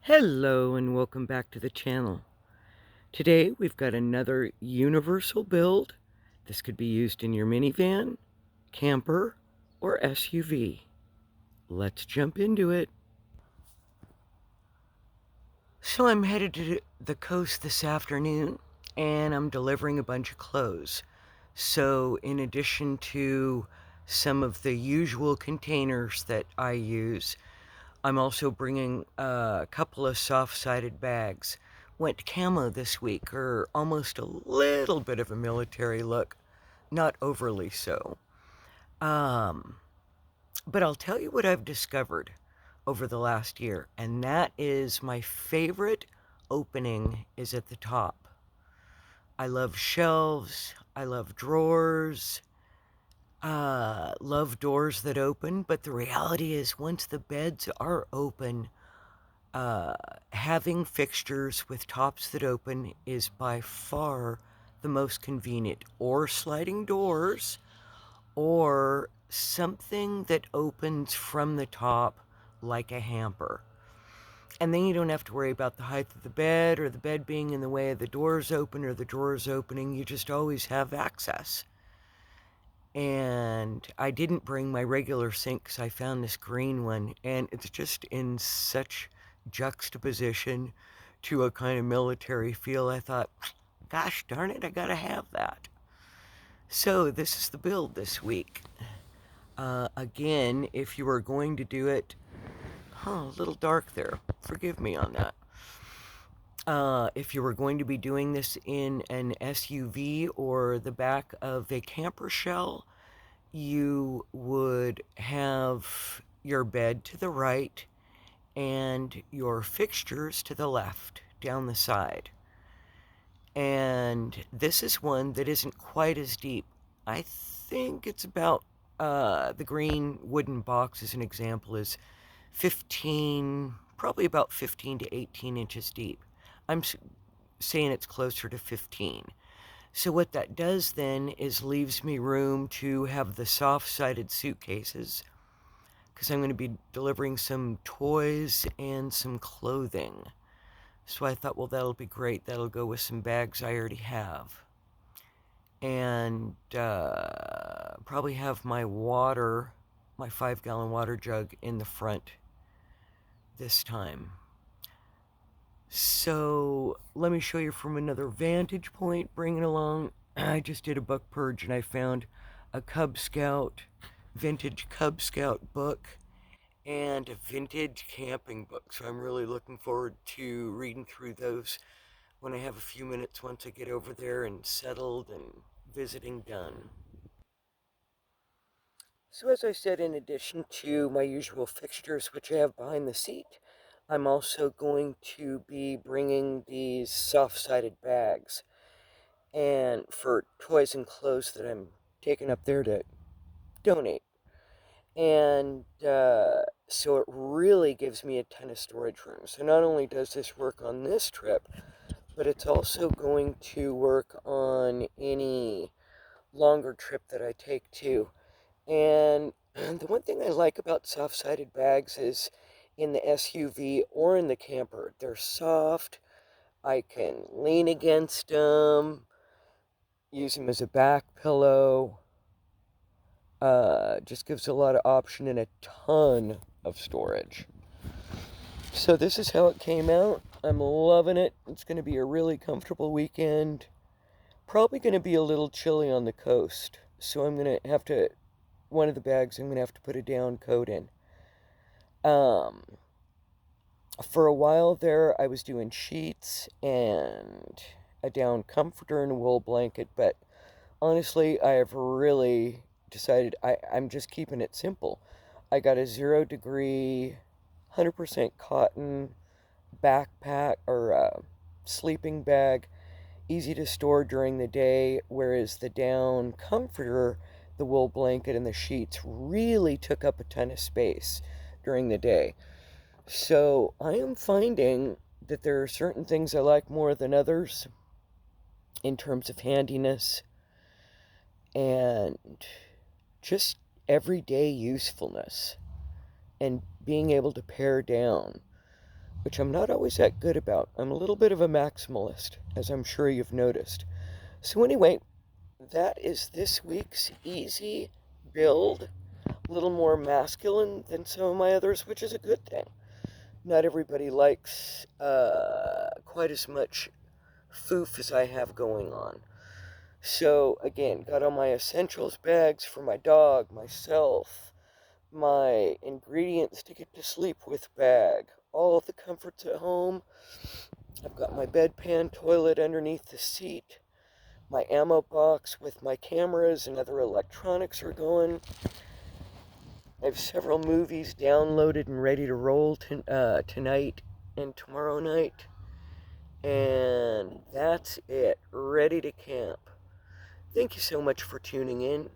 Hello and welcome back to the channel. Today we've got another universal build. This could be used in your minivan, camper, or SUV. Let's jump into it. So I'm headed to the coast this afternoon and I'm delivering a bunch of clothes. So in addition to some of the usual containers that I use, I'm also bringing a couple of soft-sided bags. Went camo this week, or almost a little bit of a military look, not overly so. Um, but I'll tell you what I've discovered over the last year, and that is my favorite opening is at the top. I love shelves, I love drawers, love doors that open, but the reality is once the beds are open, having fixtures with tops that open is by far the most convenient, or sliding doors, or something that opens from the top like a hamper. And then you don't have to worry about the height of the bed or the bed being in the way of the doors open or the drawers opening. You just always have access. And I didn't bring my regular sink because I found this green one, and it's just in such juxtaposition to a kind of military feel. I thought, gosh darn it, I gotta have that. So this is the build this week. Again, if you are going to do it, a little dark there. Forgive me on that. If you were going to be doing this in an SUV or the back of a camper shell, you would have your bed to the right and your fixtures to the left down the side. And this is one that isn't quite as deep. I think it's about, the green wooden box as an example is 15, probably about 15 to 18 inches deep. I'm saying it's closer to 15. So what that does then is leaves me room to have the soft-sided suitcases, because I'm going to be delivering some toys and some clothing. So I thought, well, that'll be great. That'll go with some bags I already have. And probably have my water, my 5-gallon water jug in the front this time. So let me show you from another vantage point, bring it along. I just did a book purge and I found a Cub Scout, vintage Cub Scout book and a vintage camping book. So I'm really looking forward to reading through those when I have a few minutes once I get over there and settled and visiting done. So as I said, in addition to my usual fixtures, which I have behind the seat, I'm also going to be bringing these soft-sided bags and for toys and clothes that I'm taking up there to donate. And so it really gives me a ton of storage room. So not only does this work on this trip, but it's also going to work on any longer trip that I take too. And the one thing I like about soft-sided bags is in the SUV or in the camper, they're soft. I can lean against them, use them as a back pillow. Just gives a lot of option and a ton of storage. So this is how it came out. I'm loving it. It's going to be a really comfortable weekend. Probably going to be a little chilly on the coast. So I'm going to have to, one of the bags, I'm going to have to put a down coat in. For a while there, I was doing sheets and a down comforter and a wool blanket, but honestly, I have really decided I'm just keeping it simple. I got a 0-degree, 100% cotton backpack or sleeping bag, easy to store during the day, whereas the down comforter, the wool blanket, and the sheets really took up a ton of space during the day. So I am finding that there are certain things I like more than others in terms of handiness and just everyday usefulness and being able to pare down. which I'm not always that good about. I'm a little bit of a maximalist, as I'm sure you've noticed. So anyway, that is this week's easy build. A little more masculine than some of my others, which is a good thing. Not everybody likes quite as much foof as I have going on. So again, got all my essentials bags for my dog, myself, my ingredients to get to sleep with bag, all of the comforts at home. I've got my bedpan toilet underneath the seat. My ammo box with my cameras and other electronics are going. I have several movies downloaded and ready to roll tonight and tomorrow night. And that's it. Ready to camp. Thank you so much for tuning in.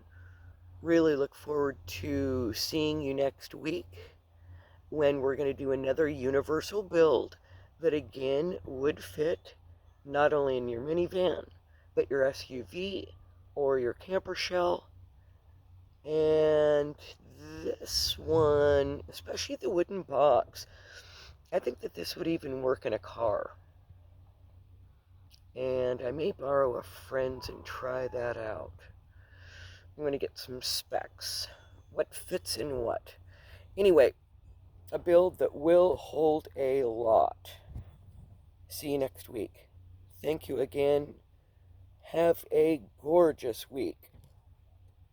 Really look forward to seeing you next week when we're going to do another universal build that again would fit not only in your minivan, but your SUV or your camper shell. And this one, especially the wooden box, I think that this would even work in a car. And I may borrow a friend's and try that out. I'm going to get some specs. What fits in what? Anyway, a build that will hold a lot. See you next week. Thank you again. Have a gorgeous week.